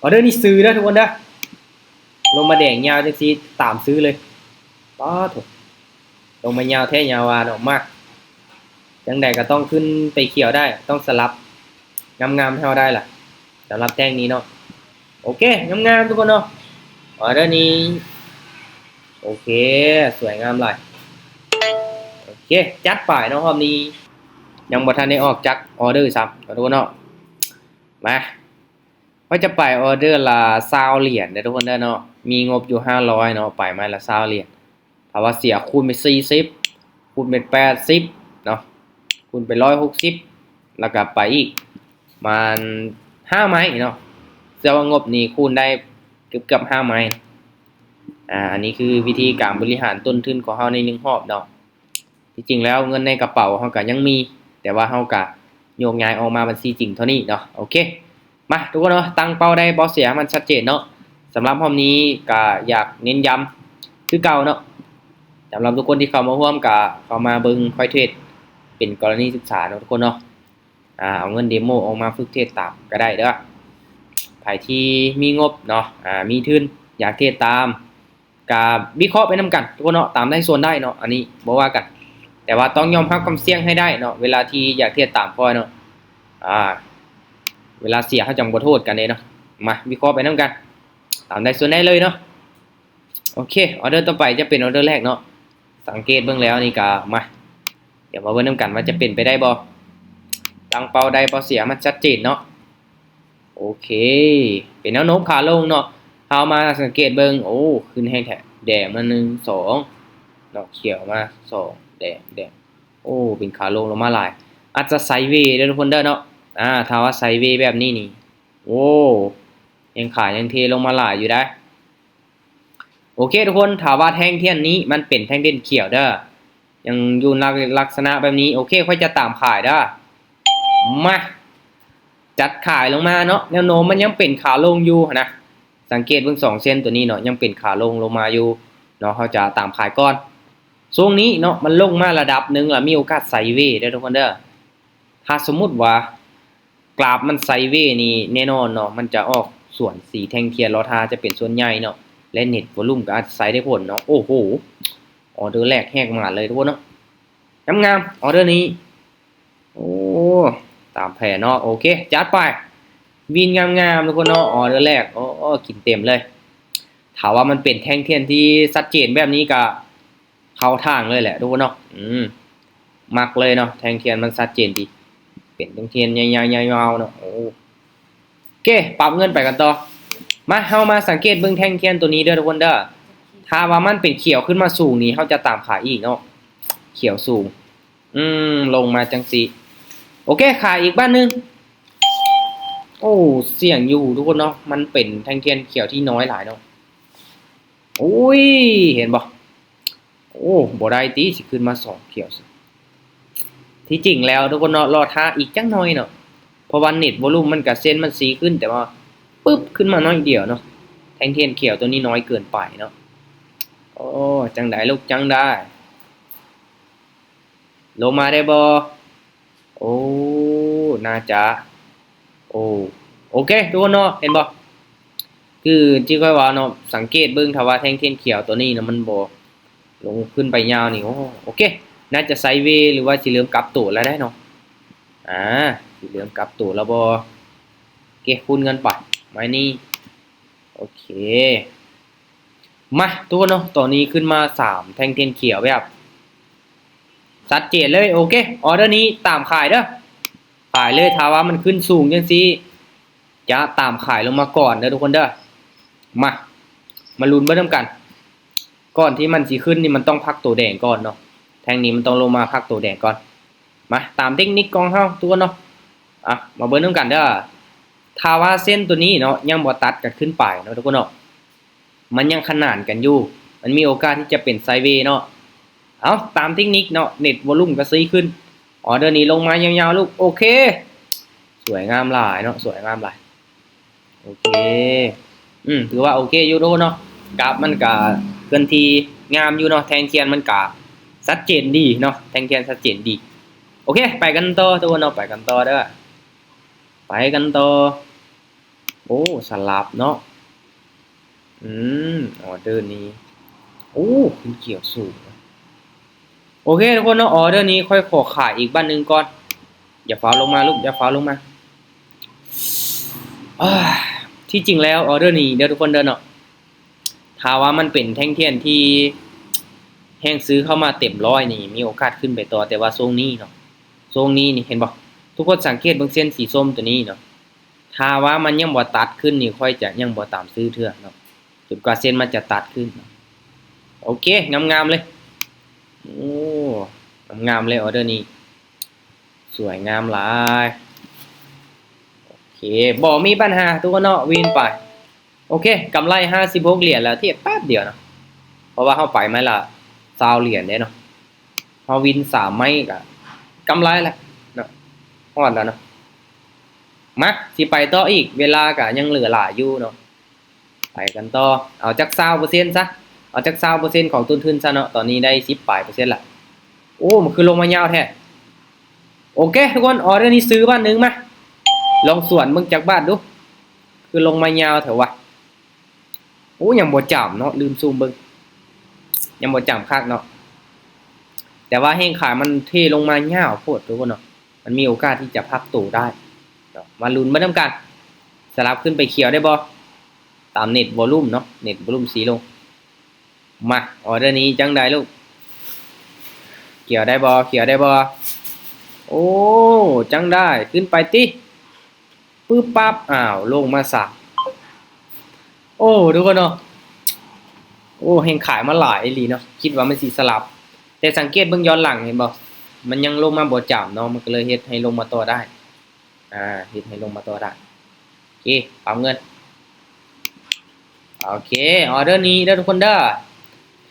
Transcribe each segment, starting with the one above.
ออเดอร์นี่ซื้อนะทุกคนนะลงมาแดงยาวจังซีตามซื้อเลยป๊อดถูกลงมายาวแท้ยาวานออกมากจังใดก็ต้องขึ้นไปเขียวได้ต้องสลับงามๆให้เราได้ล่ะสำหรับแท่งนี้เนาะโอเคงามๆทุกคนเนาะออเดอร์นี้โอเคสวยงามเลยโอเคจัดไปเนาะรอบนี้ยังบ่ทันได้ออกจากออเดอร์ซ้ำทุกคนเนาะมาก็จะไปออเดอร์ละ20เหรียญทุกคนเนาะมีงบอยู่500เนาะไปมาละ20เหรียญถ้าว่าเสียคูณไป40คูณเป็น80เนาะคูณไป160แล้วก็ไปอีกมัน5ไม้เนาะเสื้อว่างบนี้คูณได้เกือบ5ไม้อันนี้คือวิธีการบริหารต้นทุนของเฮาใน1รอบเนาะที่จริงแล้วเงินในกระเป๋าเฮาก็ยังมีแต่ว่าเฮาก็โยกย้ายออกมาบัญชีจริงเท่านี้เนาะโอเคมาทุกคนเนาะตั้งเป้าได้บ่เสียมันชัดเจนเนาะสำหรับรอบนี้ก็อยากเน้นย้ำคือเก่าเนาะสำหรับทุกคนที่เข้ามาร่วมกับเข้ามาเบิ่งคอยเทรดเป็นกรณีศึกษาเนาะทุกคนเนาะเอาเงินเดโมออกมาฝึกเทรดตามก็ได้เด้อใครที่มีงบเนาะมีทุนอยากเทรดตามกับวิเคราะห์ไปนำกันทุกคนเนาะตามได้ส่วนได้เนาะอันนี้บ่ว่ากันแต่ว่าต้องยอมรับความเสี่ยงให้ได้เนาะเวลาที่อยากเทรดตามพอเนาะเวลาเสียเขาจังบ่โทษกันเลยเนาะมาวิเคราะห์ไปนำกันตามได้ส่วนได้เลยเนาะโอเคออเดอร์ต่อไปจะเป็นออเดอร์แรกเนาะสังเกตเบื้องแล้วนี่ก็มาเดี๋ยวมาเบิ่งนำกันว่าจะเป็นไปได้บ่ตั้งเป้าได้บ่เสียมันชัดเจนเนาะโอเคเป็นแนวโน้มขาลงเนาะเอามาสังเกตเบิ่งโอ้ขึ้นแห้งแท้แดงมา1 2เนาะเขียวมา2แดงโอ้เป็นขาลงมาหลายอาจจะไซด์เวย์เด้อทุกคนเด้อเนาะถ้าว่าไซด์เวย์แบบนี้นี่โอ้ยังขายยังเทลงมาหลายอยู่ได้โอเคทุกคนถ้าว่าแท่งเทียนนี้มันเป็นแท่งเด่นเขียวเด้อยังอยู่ลักษณะแบบนี้โอเคค่อยจะตามขายเด้อมาจัดขายลงมาเนาะแนวโน้มมันยังเป็นขาลงอยู่นะสังเกตเบื้อง2เส้นตัวนี้เนาะยังเป็นขาลงมาอยู่เนาะเขาจะตามขายก่อนช่วงนี้เนาะมันลงมาระดับหนึ่งแล้วมีโอกาสไซด์เวย์ได้ทุกคนเด้อถ้าสมมุติว่ากราฟมันไซด์เวย์นี่แน่นอนเนาะมันจะออกส่วนสีแท่งเทียนลอทาจะเป็นส่วนใหญ่เนาะและเน็ตวอลุ่มก็อาจไซด์ได้ผลเนาะโอ้โหออเดอร์แรกแหกมาเลยทุกคนเนาะงามออเดอร์นี้โอ้ตามแผนเนาะโอเคจัดไปวินงามทุกคนเนาะออเดอร์แรกโอ้กินเต็มเลยถามว่ามันเป็นแท่งเทียนที่ชัดเจนแบบนี้ก็เข้าทางเลยแหละทุกคนเนาะมักเลยเนาะแท่งเทียนมันชัดเจนดีเป็นแท่งเทียนใหญ่ๆยาวๆเนาะโอเคปรับเงินไปกันต่อมาเฮามาสังเกตเบิ่งแท่งเทียนตัวนี้เด้อทุกคนเด้อถ้าว่ามันเป็นเขียวขึ้นมาสูงนี่เฮาจะตามขายอีกเนาะเขียวสูงลงมาจังสิโอเคขายอีกบ้านนึงโอ้เสี่ยงอยู่ทุกคนเนาะมันเป็นแท่งเทียนเขียวที่น้อยหลายเนาะโอ้ยเห็นบ่โอ้บ่ได้ติสิขึ้นมา2เขียวที่จริงแล้วทุกคนเนาะรอท่าอีกจังหน่อยเนาะเพราะว่าเน็ตวอลุ่มมันกับเส้นมันสีขึ้นแต่ว่าปึ๊บขึ้นมาน้อยเดียวเนาะแท่งเทียนเขียวตัวนี้น้อยเกินไปเนาะโอ้จังได้ลูกจังได้ลงมาได้บ่โอ้น่าจะโอเคทุกคนเนาะเห็นบ่คือที่ค่อยว่าเนาะสังเกตเบิ่งถ้าว่าแท่งเทียนเขียวตัวนี้นะมันบ่ลงขึ้นไปยาวนี่โอเคน่าจะไซด์เวย์หรือว่าสิเริ่มกลับตัวแล้วได้เนาะสิเริ่มกลับตัวแล้วบ่เก็บคูณเงินไปไม้นี้โอเคมาทุกคนเนาะตอนนี้ขึ้นมา3แท่งเทียนเขียวแบบชัดเจนเลยโอเคออเดอร์นี้ตามขายเด้อขายเลยถ้าว่ามันขึ้นสูงจังซี่จะตามขายลงมาก่อนเด้อทุกคนเด้อมาลุ้นเบิ่งนำกันก่อนที่มันสิขึ้นนี่มันต้องพักตัวแดงก่อนเนาะแท่งนี้มันต้องลงมาพักตัวแดงก่อนมาตามเทคนิคของเฮาทุกคนเนาะมาเบิ่งนำกันเด้อถ้าว่าเส้นตัวนี้เนาะยังบ่ตัดกันขึ้นไปเนาะทุกคนเนาะมันยังขนานกันอยู่มันมีโอกาสที่จะเป็นไซด์เวย์เนาะเอาตามเทคนิคเนาะเน็ตวอลุ่มก็ซีขึ้นออเดอร์นี้ลงมายาวๆลูกโอเคสวยงามหลายเนาะสวยงามหลายโอเคถือว่าโอเคอยู่ทุกคนเนาะกราฟมันก็เกินทีงามอยู่เนาะแทงเทียนมันก็ชัดเจนดีเนาะแทงเทียนชัดเจนดีโอเคไปกันต่อทุกคนเนาะไปกันต่อเด้อไปกันต่อ โอ้สลับเนาะอืออเดอร์นี้โอ้ขึ้นเกี่ยวสูงโอเคทุกคนเนาะออเดอร์นี้ค่อยขอขายอีกบ้านหนึ่งก่อนอย่าฟ้าลงมาลูกอย่าฟ้าลงมาอ่าที่จริงแล้วออเดอร์นี้เดี๋ยวทุกคนเดินเนาะถ้าว่ามันเป็นแท่งเทียนที่แห้งซื้อเข้ามาเต็มร้อยนี่มีโอกาสขึ้นไปต่อแต่ว่าทรงนี้เนาะทรงนี้นี่เห็นบ่ทุกคนสังเกตเบิ่งเส้นสีส้มตัวนี้เนาะถ้าว่ามันยังบ่ตัดขึ้นนี่ค่อยจะยังบ่ตามซื้อเทื่อเนาะจนกว่าเส้นมันจะตัดขึ้นโอเคงามๆเลยโอ้งามๆเลยออเดอร์นี้สวยงามหลายโอเคบ่มีปัญหาทุกคนเนาะวินไปโอเคกำไร56เหรียญแล้วเทียบแป๊บเดียวเนาะเพราะว่าเฮาไปไม้ละ20เหรียญเด้เนาะเฮาวิน3ไม้ก็กำไรแล้วเนาะฮอดแล้วเนาะมาสิไปต่ออีกเวลาก็ยังเหลือหลายอยู่เนาะไปกันต่อเอาจัก20%ซะเอาจัก20%ของต้นทุนซะเนาะตอนนี้ได้10ปลายเปอร์เซ็นต์ละโอ้มันคือลงมายาวแท้โอเคทุกคนออเดอร์นี้ซื้อบ้านนึงมาลองส่วนเบิ่งจากบ้านดูคือลงมายาวแถววะโอ้ยังบ่จำเนาะลืมซูมเบิ่งยังบ่จำคักเนาะแต่ว่าแห้งขายมันเทลงมายาวโพดทุกคนเนาะมันมีโอกาสที่จะพักตัวได้เนาะมาลุ้นมาทำกันสลับขึ้นไปเขียวได้บ่ตามเน็ตวอลลุ่มเนาะเน็ตวอลลุ่มสีลงมาออเดอร์นี้จังไดลูกเขียวได้บ่เขียวได้บ่โอ้จังได้ขึ้นไปติปึ๊บปั๊บอ้าวลงมาสักโอ้ทุกคนเนาะโอ้แห่งขายมาหลายอีหลีเนาะคิดว่ามันสิสลับแต่สังเกตเบิ่งย้อนหลังเห็นบ่มันยังลงมาบ่จำเนาะมันก็เลยเฮ็ดให้ลงมาต่อได้เฮ็ดให้ลงมาต่อได้โอเคเอาเงินโอเคออเดอร์นี้เด้อทุกคนเด้อ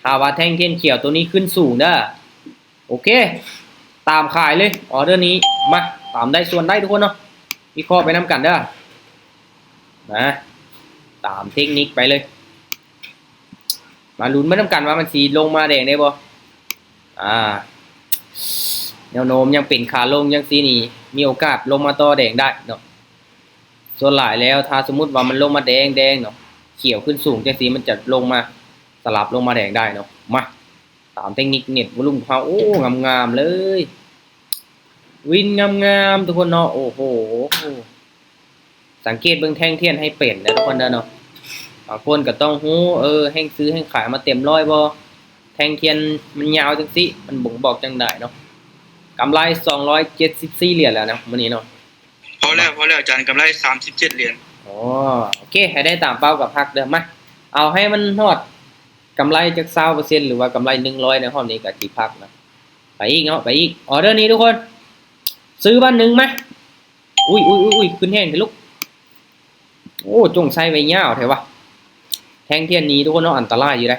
ถ้าว่าแท่งเทียนเขียวตัวนี้ขึ้นสูงเด้อโอเคตามขายเลยออเดอร์นี้มาตามได้ส่วนได้ทุกคนเนาะวิเคราะห์ไปนำกันเด้อนะตามเทคนิคไปเลยมาลุ้นมาทำกันว่ามันสีลงมาแดงได้บ่แนวโน้มยังเป็นขาลงยังสีนี่มีโอกาสลงมาต่อแดงได้เนาะส่วนหลายแล้วถ้าสมมุติว่ามันลงมาแดงเนาะเขียวขึ้นสูงจังสีมันจะลงมาสลับลงมาแดงได้เนาะมาตามเทคนิคเน็ตวอลุ่มเขาโอ้งามๆเลยวินงามๆทุกคนเนาะโอ้โหสังเกตเบิ่งแท่งเทียนให้เป็นนะทุกคนเนาะบางคนก็ต้องฮู้แห่งซื้อแห่งขายมาเต็มร้อยบ่แท่งเทียนมันยาวจังสิมันบ่งบอกจังได๋เนาะกำไร274เหรียญแล้วนะมื้อนี้เนาะพอแล้วอาจารย์กำไร37เหรียญอ๋อโอเคให้ได้ตามเป้ากับพักเด้อมาเอาให้มันฮอดกำไรจัก20%หรือว่ากำไร100ในรอบนี้ก็สิพักนะไปอีกเนาะไปอีกออเดอร์นี้ทุกคนซื้อบ้านนึงมั้ยอุ้ยขึ้นแห้งเถอะลูกโอ้จงใส่ไว้ยาวแท้วะแท่งเทียนนี้ทุกคนเนาะอันตรายอยู่ได้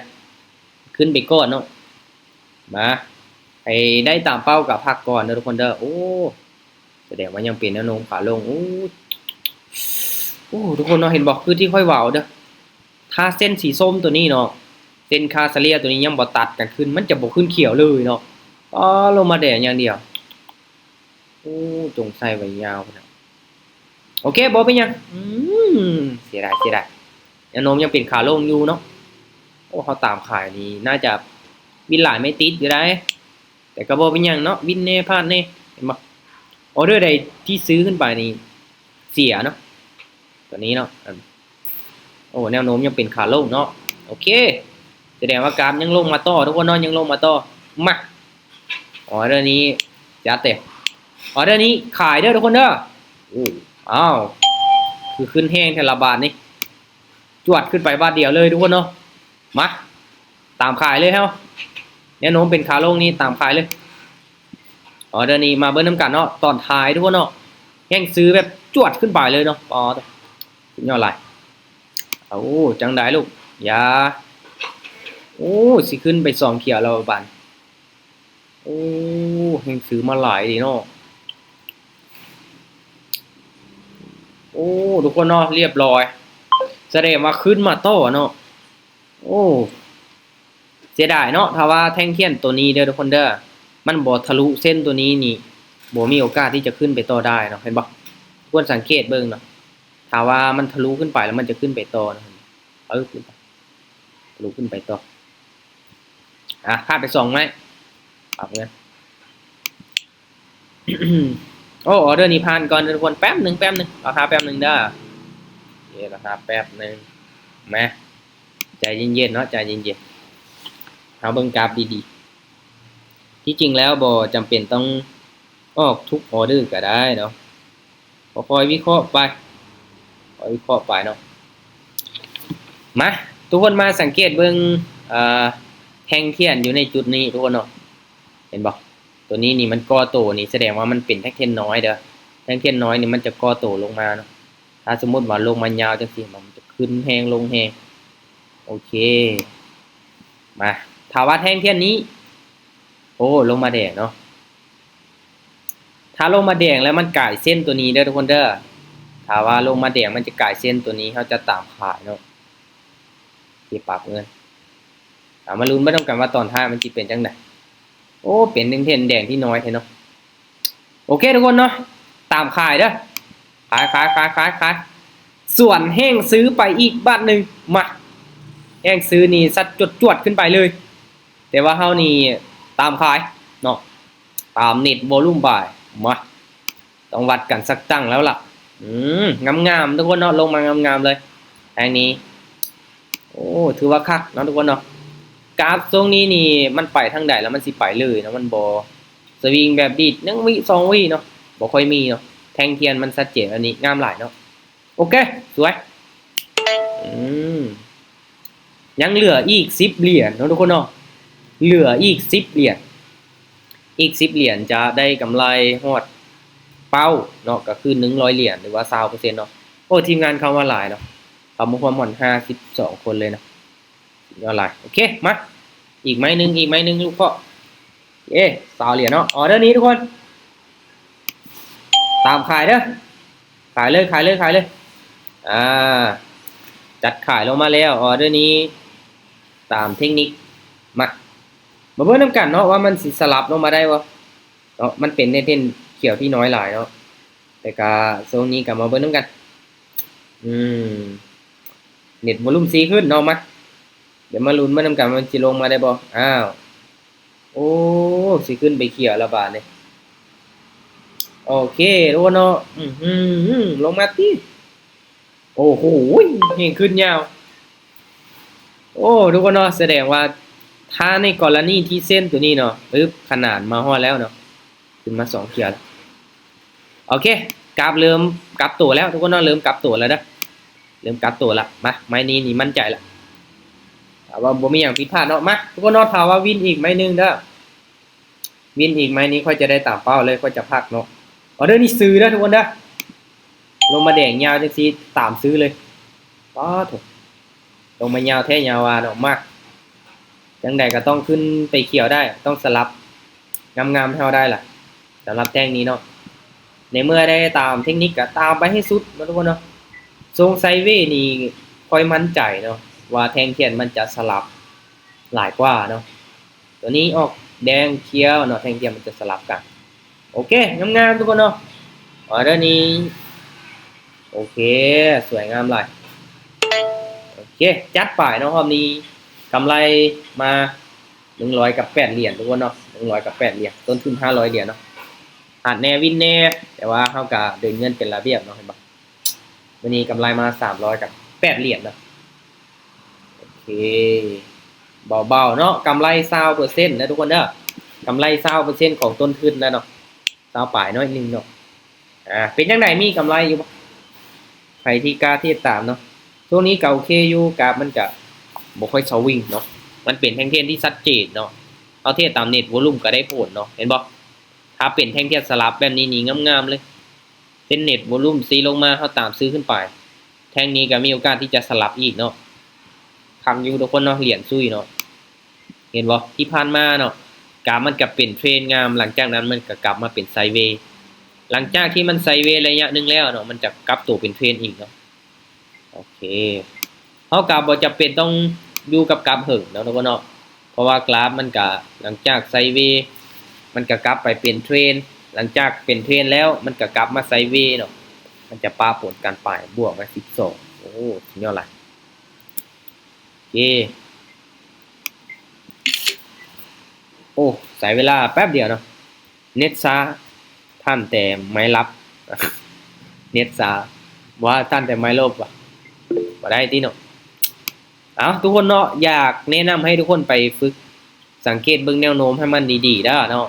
ขึ้นไปก่อนเนาะมาให้ได้ตามเป้ากับพักก่อนเด้อทุกคนเด้อโอ้แสดงว่ายังเป็นแนวโน้มขาลงโอ้ทุกคนเนาะเห็นบอกคือที่ค่อยเว้าเด้อถ้าเส้นสีส้มตัวนี้เนาะเส้นคาซาเลียตัวนี้ยังบ่ตัดกันขึ้นมันจะบ่ขึ้นเขียวเลยเนาะลงมาแดงอย่างเดียวโอ้จงใส่ไว้ยาวนะโอเคบ่เป็นหยังเสียดายแนวโน้มยังเป็นขาลงอยู่เนาะโอ้เขาตามขายนี่น่าจะวินหลายไม่ติดอยู่ได้แต่ก็บ่เป็นหยังเนาะวินแน่พลาดแน่เห็นบ่ออเดอร์ใดที่ซื้อขึ้นไปนี่เสียเนาะตัวนี้เนาะโอ้แนวโน้มยังเป็นขาลงเนาะโอเคแสดงว่ากราฟยังลงมาต่อทุกคนเนาะยังลงมาต่อมาออเดอร์นี้จัดเต็มออเดอร์นี้ขายเด้อทุกคนเด้ออ้าวคือขึ้นแห้งแทละบาทนี่จวดขึ้นไปบาทเดียวเลยทุกคนเนาะมาตามขายเลยเฮาแนวโน้มเป็นขาลงนี่ตามขายเลยออเดอร์นี้มาเบิ้ลน้ำกันเนาะตอนท้ายทุกคนเนาะแห้งซื้อแบบจวดขึ้นไปเลยเนาะสุดยอดหลายจังได้ลูกอย่าสิขึ้นไป2เขียวแล้วบานแห้งซื้อมาหลายดีเนาะทุกคนเนาะเรียบร้อยแสดงว่าขึ้นมาต่อเนาะเสียดายเนาะถ้าว่าแท่งเทียนตัวนี้เด้อทุกคนเด้อมันบ่ทะลุเส้นตัวนี้นี่บ่มีโอกาสที่จะขึ้นไปต่อได้เนาะเห็นบ่ควรสังเกตเบิ่งเนาะ ถ้าว่ามันทะลุขึ้นไปแล้วมันจะขึ้นไปต่อนะขึ้นไปทะลุขึ้นไปต่อพลาดไป2ไหมปรับเงิน โอ้ออเดอร์นี้ผ่านก่อนทุกคนแป๊บหนึ่งราคาแป๊บหนึ่งเด้อราคาแป๊บหนึ่งมาใจเย็นๆเนาะใจเย็นๆเอาเบิ่งกราฟดีๆที่จริงแล้วบ่จำเป็นต้องออกทุกออเดอร์ก็ได้เนาะคอยวิเคราะห์ไปเนาะมาทุกคนมาสังเกตเบิ่งแท่งเทียนอยู่ในจุดนี้ทุกคนเนาะเห็นบ่ตัวนี้นี่มันก่อโตนี่แสดงว่ามันเป็นแท่งเทียนน้อยเด้อแท่งเทียนน้อยนี่มันจะก่อโตลงมาเนาะถ้าสมมุติว่าลงมายาวจังซี่มันจะขึ้นแฮงลงแฮงโอเคมาถ้าว่าแท่งเทียนนี้โอ้ลงมาแดงเนาะถ้าลงมาแดงแล้วมันก่ายเส้นตัวนี้เด้อทุกคนเด้อถ้าว่าลงมาแดงมันจะก่ายเส้นตัวนี้เขาจะตามขายเนาะที่ปรับเงินมาลุ้นไม่ต้องกันว่าตอนท้ายมันจะเป็นจังไดโอ้เป็นเทียนแดงที่น้อยเนาะโอเคทุกคนเนาะตามขายเด้อขายส่วนแห้งซื้อไปอีกบาทหนึ่งมาแห้งซื้อนี่สัดจวดขึ้นไปเลยแต่ว่าเฮานี่ตามขายเนาะตามเน็ตโวลุ่มบ่ายมาต้องวัดกันสักตั้งแล้วล่ะงามทุกคนเนาะลงมางามเลยแท่งนี้โอ้ถือว่าคักเนาะทุกคนเนาะกราฟทรงนี้นี่มันไปทางใดแล้วมันสิไปเลยเนาะมันบ่สวิงแบบดีด1 วิ2 วิเนาะบ่ค่อยมีเนาะแท่งเทียนมันชัดเจนอันนี้งามหลายเนาะโอเคสวยยังเหลืออีก10เหรียญเนาะทุกคนเนาะเหลืออีก10เหรียญอีก10เหรียญจะได้กำไรฮอดเป้าเนาะก็คือ100เหรียญหรือว่า 20% เนาะโอ้ทีมงานเข้ามาหลายเนาะเข้ามาความหม่อน52คนเลยนะยอดหลายโอเคมาอีกไม้นึงลูกพ่อ20เหรียญเนาะออเดอร์นี้ทุกคนตามขายเด้อขายเลยจัดขายลงมาแล้วออเดอร์นี้ตามเทคนิคมาเบิ่งนำกันเนาะว่ามันสิสลับลงมาได้บ่เนาะมันเป็นเน้นเขียวที่น้อยหลายเนาะแต่ก็โซนนี้ก็มาเบิ่งนำกันเน็ตวอลุ่มสีขึ้นเนาะมาเดี๋ยวมาลุ้นมานำกันมันสิลงมาได้บ่อ้าวโอ้สิขึ้นไปเขียวแล้วบาดนี้โอเคทุกคนเนาะลงมาติโอ้โหเห็นขึ้นยาวโอ้ทุกคนเนาะแสดงว่าถ้าในกรณีที่เส้นตัวนี้เนาะปึ๊บขนาดมาฮอดแล้วเนาะขึ้นมา2เขียวโอเคกราฟเริ่มกลับตัวแล้วทุกคนเนาะเริ่มกลับตัวแล้วนะเริ่มกลับตัวละมาไม้นี้นี่มั่นใจละถ้าว่าบ่มีหยังผิดพลาดเนาะมาทุกคนเนาะถ้าว่าวินอีกไม้นึงเด้อวินอีกไม้นี้ค่อยจะได้ตามเป้าเลยค่อยจะพักเนาะออเดอร์นี่ซื้อเด้อทุกคนเด้อลงมาแดงยาวจังซี่ตามซื้อเลยป๊อดลงมายาวแท้ยาววาเนาะมากจังใดก็ต้องขึ้นไปเขียวได้ต้องสลับงามๆให้เฮาได้ล่ะสำหรับแท่งนี้เนาะในเมื่อได้ตามเทคนิคก็ตามไปให้สุดทุกคนเนาะทรงไซเวย์นี่ค่อยมั่นใจเนาะว่าแท่งเทียนมันจะสลับหลายกว่าเนาะตัวนี้ออกแดงเขียวเนาะแท่งเทียนมันจะสลับกันโอเคงามๆทุกคนเนาะออเดอร์นี้โอเคสวยงามหลายโอเคจัดไปเนาะรอบนี้กำไรมา108เหรียญทุกคนเนาะ108เหรียญต้นทุน500เหรียญเนาะหาดแน่วินแน่แต่ว่าเฮาก็เดินเงินเป็นระเบียบเนาะเห็นบ่วันนี้กำไรมา308เหรียญเนาะโอเคเบาๆเนาะกำไร20%นะทุกคนเด้อกำไร20%ของต้นทุนนะเนาะ20ปลายน้อยนึงเนาะเป็นจังไดมีกำไรอยู่บ่ใครที่กล้าที่ตามเนาะช่วงนี้ก็โอเคอยู่กราฟมันก็บ่ค่อยสวิงเนาะมันเป็นแท่งเทียนที่ชัดเจนเนาะเอาเทียบตามเน็ตวอลุ่มก็ได้ผลเนาะเห็นบ่ถ้าเป็นแท่งเทียนสลับแบบนี้นี่งามๆเลยเป็นเน็ตวอลุ่มซีลงมาเฮาตามซื้อขึ้นไปแท่งนี้ก็มีโอกาสที่จะสลับอีกเนาะคังอยู่ทุกคนเนาะเหรียญซุยเนาะเห็นบ่ที่ผ่านมาเนาะกราฟมันก็เป็นเทรนงามหลังจากนั้นมันก็กลับมาเป็นไซด์เวย์หลังจากที่มันไซด์เวย์ระยะนึงแล้วเนาะมันจะกลับตัวเป็นเทรนอีกเนาะโอเคเฮาก็บ่จำเป็นต้องอยู่กับกราฟเหิงเนาะทุกคนเนาะเพราะว่ากราฟมันก็หลังจากไซด์เวย์มันก็กลับไปเป็นเทรนหลังจากเป็นเทรนแล้วมันก็กลับมาไซด์เวย์เนาะ มันจะป้าผลการป่ายบวกมา12โอ้สุดยอดเลยโอเคโอ้ใส่เวลาแป๊บเดียวเนาะเน็ตช้าท่านแต่ไม่รับ เน็ตช้าว่าท่านแต่ไม่ลบว่ะบ่ได้ที่เนาะเอาทุกคนเนาะอยากแนะนำให้ทุกคนไปฝึกสังเกตเบิ่งแนวโน้มให้มันดีๆเด้อเนาะ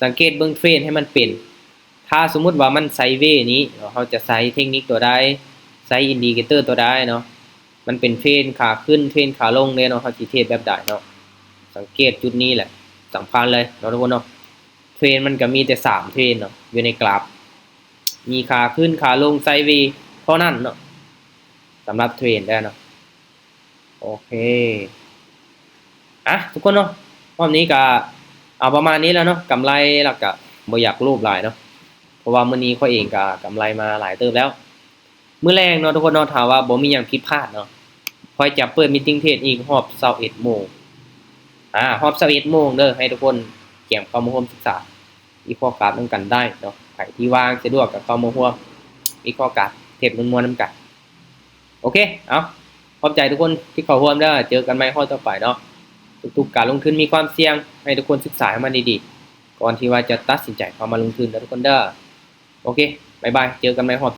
สังเกตเบิ่งเทรนให้มันเป็นถ้าสมมุติว่ามันไซด์เวย์นี้เราจะใช้เทคนิคตัวใดใช้อินดิเคเตอร์ตัวใดเนาะมันเป็นเทรนขาขึ้นเทรนขาลงเนี่ยเนาะเขาสิเทรดแบบใดเนาะสังเกตจุดนี้แหละสำคัญเลยเนาะทุกคนเนาะเทรนมันก็มีแต่3เทรนเนาะอยู่ในกราฟมีขาขึ้นขาลงไซด์เวย์เท่านั้นเนาะสำหรับเทรนได้เนาะโอเคทุกคนเนาะรอบนี้ก็เอาประมาณนี้แล้วเนาะกำไรหลักก็บ่อยากรูปหลายเนาะเพราะว่ามื้อนี้ข้อยเองก็กำไรมาหลายเติบแล้วมื้อแรงเนาะทุกคนเนาะถ้าว่าบ่มีหยังผิดพลาดเนาะข้อยจะเปิดมีตติ้งเทรดอีกรอบ21โมงรอบ21โมงเด้อให้ทุกคนเกี่ยมเข้ามาร่วมศึกษาวิเคราะห์กราฟนำกันได้เนาะใครที่ว่างสะดวกก็เข้ามาร่วมวิเคราะห์กราฟเทรดม่วนๆนำกันโอเคเอาขอบใจทุกคนที่เข้าร่วมเด้อเจอกันใหม่ข้อต่อไปเนาะทุกๆการลงทุนมีความเสี่ยงให้ทุกคนศึกษาให้มันดีๆก่อนที่ว่าจะตัดสินใจเข้ามาลงทุนนะทุกคนเด้อโอเคบ๊ายบายเจอกันใหม่ฮอด